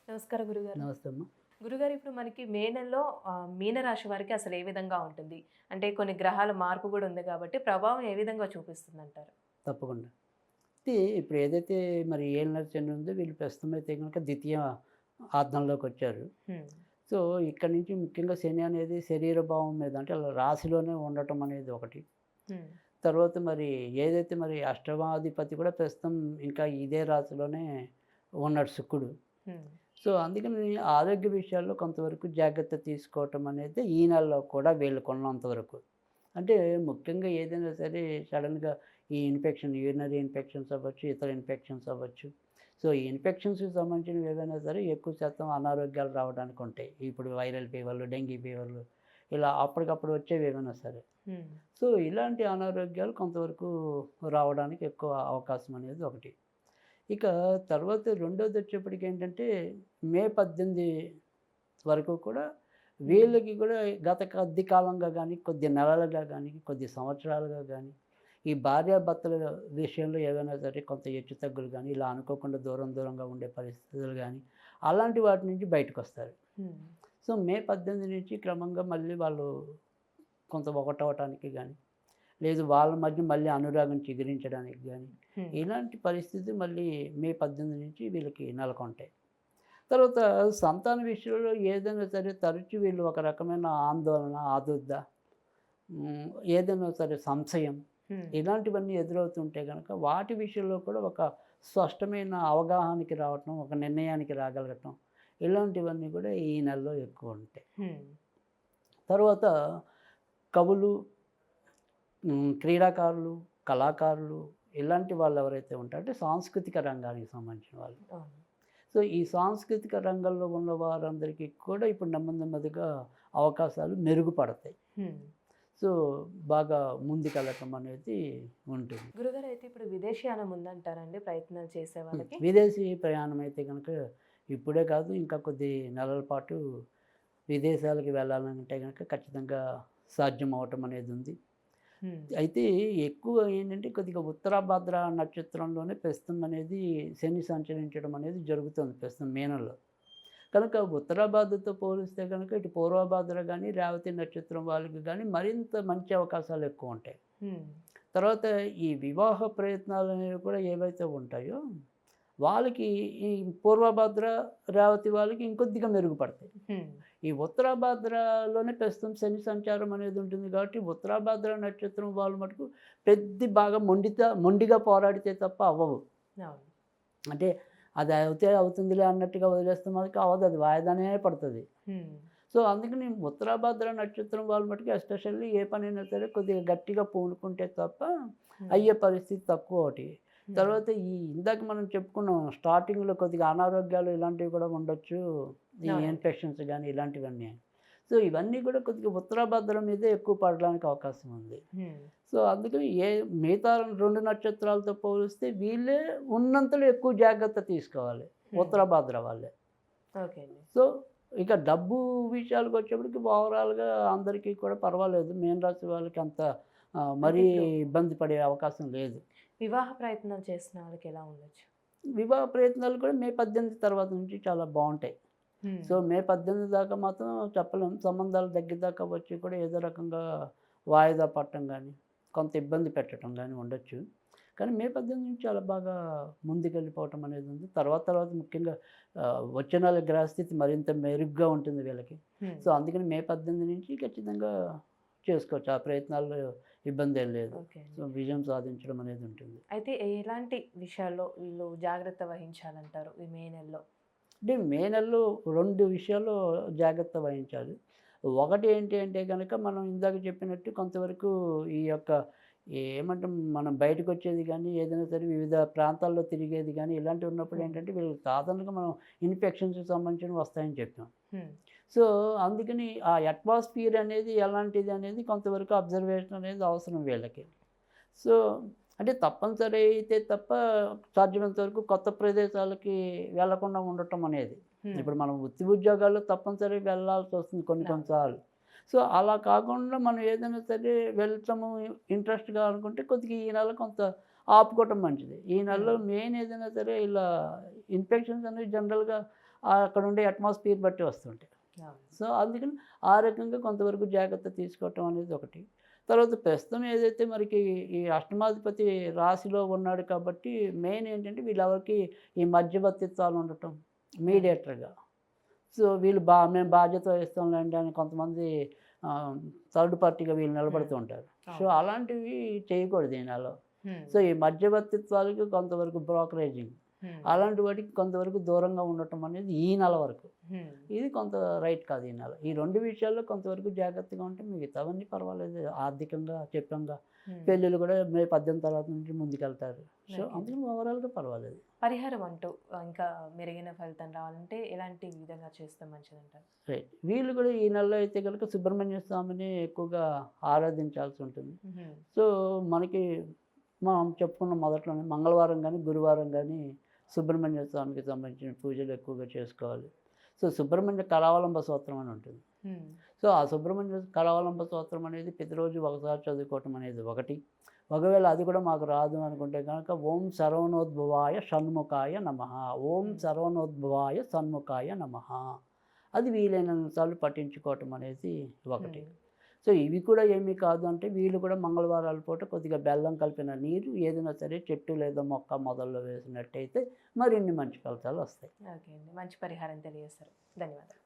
నమస్కారం గురుగారు. నమస్తే అమ్మ. గురుగారు ఇప్పుడు మనకి మే నెలలో మీనరాశి వారికి అసలు ఏ విధంగా ఉంటుంది? అంటే కొన్ని గ్రహాల మార్పు గూడా ఉంది కాబట్టి ప్రభావం ఏ విధంగా చూపిస్తుందంటారు? తప్పకుండా. అయితే ఇప్పుడు ఏదైతే మరి ఏలినాటి శని ఉందో వీళ్ళు ప్రస్తుతం అయితే గనుక ద్వితీయ ఆర్థంలోకొచ్చారు. హ్మ్. సో, ఇక్కడి నుంచి ముఖ్యంగా శని అనేది శరీర భావం మీద అంటే ఆళ్ళ రాశిలోనే ఉండటం అనేది ఒకటి. హ్మ్. తర్వాత మరి ఏదైతే మరి అష్టమాధిపతి కూడా ప్రస్తుతం ఇంకా ఇదే రాశిలోనే ఉన్నాడు శుక్రుడు. హ్మ్. సో, అందుకని ఆరోగ్య విషయాల్లో కొంతవరకు జాగ్రత్త తీసుకోవటం అనేది ఈ నెలలో కూడా వీళ్ళకున్నంత వరకు. అంటే ముఖ్యంగా ఏదైనా సరే సడెన్‌గా ఈ ఇన్ఫెక్షన్ యూరినరీ ఇన్ఫెక్షన్స్ అవ్వచ్చు, ఇతర ఇన్ఫెక్షన్స్ అవ్వచ్చు. సో, ఈ ఇన్ఫెక్షన్స్‌కి సంబంధించినవి ఏవైనా సరే ఎక్కువ శాతం అనారోగ్యాలు రావడానికి ఉంటాయి. ఇప్పుడు వైరల్ ఫీవర్‌లు, డెంగీ ఫీవర్‌లు ఇలా అప్పటికప్పుడు వచ్చేవి ఏవైనా సరే. హ్మ్. సో, ఇలాంటి అనారోగ్యాలు కొంతవరకు రావడానికి ఎక్కువ అవకాశం అనేది ఒకటి. ఇక తర్వాత రెండోదొచ్చేప్పటికేంటంటే మే 18 వరకు కూడా హ్మ్. వీళ్ళకి కూడా గత కొద్ది కాలంగా గానీ, కొద్ది నెలలుగా గానీ, కొద్ది సంవత్సరాలుగా గానీ, ఈ భార్యాభర్తల విషయంలో ఏవైనా సరే కొంత హెచ్చుతగ్గులు గానీ, ఇలా అనుకోకుండా దూరం దూరంగా ఉండే పరిస్థితులు గానీ, అలాంటి వాటి నుంచి బయటకొస్తారు. హ్మ్. సో, మే 18 నుంచి క్రమంగా మళ్ళీ వాళ్ళు కొంత ఒకటవ్వటానికి గానీ, లేదు వాళ్ళ మధ్య మళ్ళీ అనురాగం చిగురించడానికి గానీ, హ్మ్. ఇలాంటి పరిస్థితి మళ్ళీ మే 18 నుంచి వీళ్ళకి నెలకొంటాయి. తర్వాత సంతాన విషయంలో ఏదైనా సరే తరచూ వీళ్ళు ఒక రకమైన ఆందోళన, ఆదుర్ద, ఏదైనా సరే సంశయం హ్మ్. ఇలాంటివన్నీ ఎదురవుతుంటే గనక వాటి విషయంలో కూడా ఒక స్పష్టమైన అవగాహనకి రావటం, ఒక నిర్ణయానికి రాగలగటం ఇలాంటివన్నీ కూడా ఈ నెలలో ఎక్కువ ఉంటాయి. హ్మ్. తర్వాత కవులు, క్రీడాకారులు, కళాకారులు ఇలాంటి వాళ్ళు ఎవరైతే ఉంటారో అంటే సాంస్కృతిక రంగానికి సంబంధించిన వాళ్ళు. అవును. సో, ఈ సాంస్కృతిక రంగంలో ఉన్న వారందరికీ కూడా ఇప్పుడు నెమ్మది నెమ్మదిగా అవకాశాలు మెరుగుపడతాయి. హ్మ్. సో, బాగా ముందుకెళ్ళటం అనేది ఉంటుంది. గురుగారు అయితే ఇప్పుడు విదేశీయానం ఉందంటారండి ప్రయత్నాలు చేసే వాళ్ళకి? విదేశీ ప్రయాణం అయితే గనక ఇప్పుడే కాదు ఇంకా కొద్ది నెలల పాటు విదేశాలకు వెళ్ళాలంటే గనక ఖచ్చితంగా సాధ్యం అవ్వటం అనేది ఉంది. హ్మ్. అయితే ఎక్కువ ఏంటంటే కొద్దిగా ఉత్తరాభాద్ర నక్షత్రంలోనే ప్రస్తుతం అనేది శని సంచరించడం అనేది జరుగుతుంది ప్రస్తుతం మే నెలలో. కనుక ఉత్తరాభాద్రతో పోలిస్తే గనుక ఇటు పూర్వభాద్ర గాని, రేవతి నక్షత్రం వాళ్ళకి గాని మరింత మంచి అవకాశాలు ఎక్కువుంటాయి. హ్మ్. తర్వాత ఈ వివాహ ప్రయత్నాలనేవి కూడా ఏవైతే ఉంటాయో, వాళ్ళకి ఈ పూర్వభద్ర, రేవతి వాళ్ళకి ఇంకొద్దిగా మెరుగుపడతాయి. హ్మ్. ఈ ఉత్తరాభాద్రలోనే ప్రస్తుతం శని సంచారం అనేది ఉంటుంది కాబట్టి, ఉత్తరాభాద్ర నక్షత్రం వాళ్ళు మటుకు బాగా మొండిగా పోరాడితే తప్ప అవ్వవు. అవును. అంటే అది అవుతే అవుతుందిలే అన్నట్టుగా వదిలేస్తే మనకి అవ్వదు. అది వాయిదానే పడతది. హ్మ్. సో, అందుకని ఉత్తరాభాద్ర నక్షత్రం వాళ్ళు మటుకు ఎస్పెషల్లీ ఏ పనైనా సరే కొద్దిగా గట్టిగా పూనుకుంటే తప్ప హ్మ్. అయ్యే పరిస్థితి తక్కువొకటి. హ్మ్. తర్వాత ఇందాక మనం చెప్పుకున్నాం స్టార్టింగ్‌లో కొద్దిగా అనారోగ్యాలు ఇలాంటివి కూడా ఉండొచ్చు. ఈ అవునండి. ఇన్ఫెక్షన్స్ గానీ ఇలాంటివన్నీ. సో, ఇవన్నీ కూడా కొద్దిగా ఉత్తరాభాద్ర మీదే ఎక్కువ పడడానికి అవకాశం ఉంది. హ్మ్. సో, అందుకని మిగతా 2 నక్షత్రాలతో పోలిస్తే వీళ్ళే ఉన్నంతలో ఎక్కువ జాగ్రత్త తీసుకోవాలి. హ్మ్. ఉత్తరాభాద్ర వాళ్ళే. ఓకే అండి. సో, ఇక డబ్బు విషయాలకొచ్చేప్పటికి ఓవరాల్‌గా అందరికీ కూడా పర్వాలేదు. మీన రాశి వాళ్ళకి అంత అంటే మరీ ఇప్పుడు ఇబ్బంది పడే అవకాశం లేదు. వివాహ ప్రయత్నాలు చేస్తున్న వాళ్ళకి ఎలా ఉండొచ్చు? వివాహ ప్రయత్నాలు కూడా మే 18 తర్వాత నుంచి చాలా బావుంటాయి. హ్మ్. సో, మే 18 దాకా మాత్రం చెప్పలేం. సంబంధాలు దగ్గర దాకా వచ్చి కూడా ఏదో రకంగా వాయిదా పడటం గానీ, కొంత ఇబ్బంది పెట్టడం గానీ ఉండొచ్చు. కానీ మే 18 నుంచి చాలా బాగా ముందుకెళ్ళిపోవటం అనేది ఉంది. తర్వాత తర్వాత ముఖ్యంగా వచ్చే నెల గ్రహస్థితి మరింత మెరుగ్గా ఉంటుంది వీళ్ళకి. హ్మ్. సో, అందుకని మే 18 నుంచి ఖచ్చితంగా చేసుకోవచ్చు. ఆ ప్రయత్నాల్లో ఇబ్బందేం లేదు. ఓకే సో, అండి. విజయం సాధించడం అనేది ఉంటుంది. అయితే ఎలాంటి విషయాల్లో వీళ్ళు జాగ్రత్త వహించాలంటారు ఈ మే నెలలో? అంటే మే నెలలో 2 విషయాల్లో జాగ్రత్త వహించాలి. ఒకటి ఏంటి అంటే గనక మనం ఇందాక చెప్పినట్టు కొంతవరకు ఈ యొక్క ఏమంటాం మనం బయటకొచ్చేది గానీ, ఏదైనా సరే వివిధ ప్రాంతాల్లో తిరిగేది గానీ, ఇలాంటివి ఉన్నప్పుడు హ్మ్. ఏంటంటే వీళ్ళకి సాధారణంగా మనం ఇన్ఫెక్షన్స్‌కి సంబంధించినవి వస్తాయని చెప్పాం. హ్మ్. సో, అందుకని ఆ అట్మాస్ఫియర్ అనేది ఎలాంటిది అనేది కొంతవరకు అబ్జర్వేషన్ అనేది అవసరం వీళ్ళకి. సో, అంటే తప్పనిసరి అయితే తప్ప సాధ్యమైనంత వరకు కొత్త ప్రదేశాలకి వెళ్ళకుండా ఉండటం అనేది. హ్మ్. ఇప్పుడు మనం వృత్తి ఉద్యోగాల్లో తప్పనిసరిగా వెళ్ళాల్సొస్తుంది కొన్ని కొన్ని అవును. సార్లు. సో, అలా కాకుండా మనం ఏదైనా సరే వెళ్ళటము ఇంట్రెస్ట్‌గా అనుకుంటే కొద్దిగా ఈ నెల కొంత ఆపుకోవటం మంచిది. ఈ నెలలో హ్మ్. మెయిన్ ఏదైనా సరే ఇలా ఇన్ఫెక్షన్స్ అనేవి జనరల్‌గా అక్కడ ఉండే అట్మాస్ఫియర్ బట్టి వస్తుంటాయి. అవును. సో అందుకని ఆ రకంగా కొంతవరకు జాగ్రత్త తీసుకోవటం అనేది ఒకటి. తర్వాత ప్రస్తుతం ఏదైతే మనకి ఈ అష్టమాధిపతి రాశిలో ఉన్నాడు కాబట్టి మెయిన్ ఏంటంటే వీళ్ళెవరికి ఈ మధ్యవర్తిత్వాలు ఉండటం మీడియేటర్‌గా. సో వీళ్ళు మేము బాధ్యత వహిస్తాంలేండి అని కొంతమంది థర్డ్ పార్టీగా వీళ్ళు నిలబడుతూ ఉంటారు. సో అవును. అలాంటివి చేయకూడదు ఈయనలో. హ్మ్. సో ఈ మధ్యవర్తిత్వాలకి కొంతవరకు బ్రోకరేజింగ్ హ్మ్. అలాంటి వాటికి కొంతవరకు దూరంగా ఉండటం అనేది ఈ నెల వరకు. హ్మ్. ఇది కొంత రైట్ కాదు ఈ నెల. ఈ 2 విషయాల్లో కొంతవరకు జాగ్రత్తగా ఉంటే మిగతావన్నీ పర్వాలేదు. ఆర్థికంగా, చెప్పంగా హ్మ్. పెళ్ళిళ్ళు కూడా మే 18 తర్వాత నుంచి ముందుకెళ్తారు. So okay. అందుకని ఓవరాల్‌గా పర్వాలేదు. పరిహారం అంటూ ఇంకా మెరుగైన ఫలితం రావాలంటే ఎలాంటి విధంగా చేస్తే మంచిదంటారు? రైట్. వీళ్ళు కూడా ఈ నెలలో అయితే గనుక సుబ్రహ్మణ్య స్వామిని ఎక్కువగా ఆరాధించాల్సి ఉంటుంది. హుహు. సో మనకి మనం చెప్పుకున్న మొదట్లోనే మంగళవారం గానీ, గురువారం గానీ సుబ్రహ్మణ్య స్వామికి సంబంధించిన పూజలు ఎక్కువగా చేసుకోవాలి. సో సుబ్రహ్మణ్య కరావలంబ స్తోత్రం అని ఉంటుంది. హ్మ్. సో ఆ సుబ్రహ్మణ్య కరావలంబ స్తోత్రం అనేది ప్రతిరోజు ఒకసారి చదువుకోవటం అనేది ఒకటి. ఒకవేళ అది కూడా మాకు రాదు అనుకుంటే గనక ఓం సర్వణోద్భవాయ షణ్ముఖాయ నమః. ఓం సర్వణోద్భవాయ షణ్ముఖాయ నమః. అది వీలైనన్ని సార్లు పఠించుకోవటం అనేది ఒకటి. హ్మ్. సో ఇవి కూడా ఏమీ కాదు అంటే వీళ్ళు కూడా మంగళవారాల పూట కొద్దిగా బెల్లం కలిపిన నీరు ఏదైనా సరే చెట్టు లేదా మొక్క మొదల్లో వేసినట్టయితే మరిన్ని మంచి ఫలితాలు వస్తాయి. ఓకే అండి. మంచి పరిహారం తెలియజేశారు. ధన్యవాదాలు.